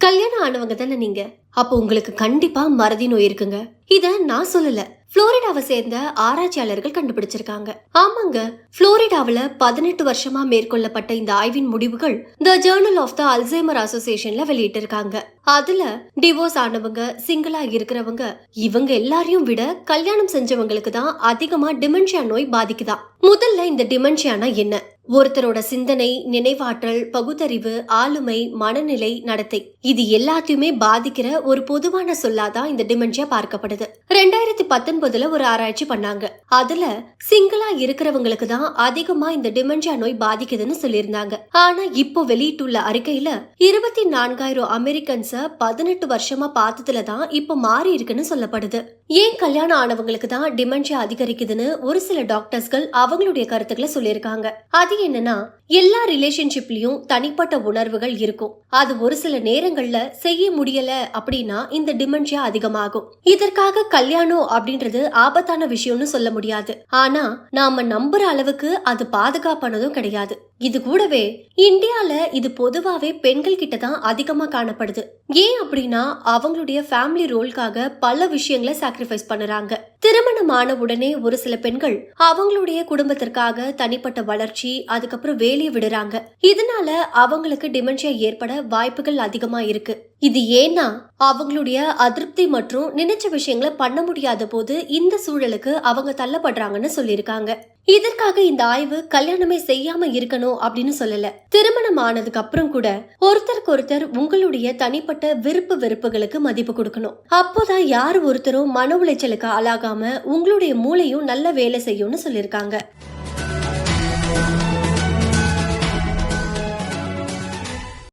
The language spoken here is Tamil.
கல்யாணம் ஆனவங்க தானே நீங்க. அப்போ உங்களுக்கு கண்டிப்பா மறதி நோய் இருக்குங்க. இத நான் சொல்லல, புளோரிடாவை சேர்ந்த ஆராய்ச்சியாளர்கள் கண்டுபிடிச்சிருக்காங்க. ஆமாங்க, புளோரிடாவில 18 வருஷமா மேற்கொள்ளப்பட்ட இந்த ஆய்வின் முடிவுகள் தி ஜர்னல் ஆஃப் தி அல்சைமர் அசோசியேஷன்ல வெளியிட்டிருக்காங்க. அதுல டிவோர்ஸ் ஆனவங்க, சிங்கிளா இருக்கிறவங்க, இவங்க எல்லாரையும் விட கல்யாணம் செஞ்சவங்களுக்கு தான் அதிகமா டிமென்ஷியா நோய் பாதிக்குதாம். முதல்ல இந்த டிமென்ஷியானா என்ன? ஒருத்தரோட சிந்தனை, நினைவாற்றல், பகுத்தறிவு, ஆளுமை, மனநிலை, நடத்தை இது எல்லாத்தையுமே பாதிக்கிற ஒரு பொதுவான சொல்லாதான் இந்த டிமென்ஷியா பார்க்கப்படுது. 2019 ஒரு ஆராய்ச்சி பண்ணாங்க. அதுல சிங்கிளா இருக்கிறவங்களுக்கு தான் அதிகமா இந்த டிமென்ஷியா நோய் பாதிக்குதுன்னு சொல்லியிருந்தாங்க. ஆனா இப்போ வெளியிட்டுள்ள அறிக்கையில 24,000 அமெரிக்கன்ஸ 18 வருஷமா பார்த்ததுல தான் இப்போ மாறி இருக்குன்னு சொல்லப்படுது. ஏன் கல்யாணம் ஆனவங்களுக்கு தான் டிமென்ஷியா அதிகரிக்குதுன்னு ஒரு சில டாக்டர்ஸ்கள் அவங்களுடைய கருத்துக்களை சொல்லியிருக்காங்க. அது என்னன்னா, எல்லா ரிலேஷன்ஷிப்லயும் தனிப்பட்ட உணர்வுகள் இருக்கும். அது ஒரு சில நேரங்கள்ல செய்ய முடியல அப்படின்னா இந்த டிமென்ஷியா அதிகமாகும். இதற்காக கல்யாணம் அப்படின்றது ஆபத்தான விஷயம்னு சொல்ல முடியாது. ஆனா நாம நம்புற அளவுக்கு அது பாதுகாப்பானதும் கிடையாது. இது கூடவே இந்தியால இது பொதுவாவே பெண்கள் கிட்ட தான் அதிகமா காணப்படுது. ஏன் அப்படின்னா அவங்களுடைய ஃபேமிலி ரோல்காக பல விஷயங்களை சாக்ரிஃபைஸ் பண்ணுறாங்க. திருமணமான உடனே ஒரு சில பெண்கள் அவங்களுடைய குடும்பத்திற்காக தனிப்பட்ட வளர்ச்சி, அதுக்கப்புறம் வேலையை விடுறாங்க. இதனால அவங்களுக்கு டிமென்ஷியா ஏற்பட வாய்ப்புகள் அதிகமா இருக்கு. இது ஏன்னா அவங்களுடைய அதிருப்தி மற்றும் நினைச்ச விஷயங்களை பண்ண முடியாத போது இந்த சூழலுக்கு அவங்க தள்ளப்படுறாங்கன்னு சொல்லியிருக்காங்க. இதற்காக இந்த ஆய்வு கல்யாணமே செய்யாம இருக்கணும் அப்படின்னு சொல்லல. திருமணம் ஆனதுக்கு அப்புறம் கூட ஒருத்தருக்கு ஒருத்தர் உங்களுடைய தனிப்பட்ட விருப்பு வெறுப்புகளுக்கு மதிப்பு கொடுக்கணும். அப்போதான் யாரு ஒருத்தரும் மன உளைச்சலுக்கு ஆளாகாம உங்களுடைய மூளையும் நல்ல வேலை செய்யும்னு சொல்லியிருக்காங்க.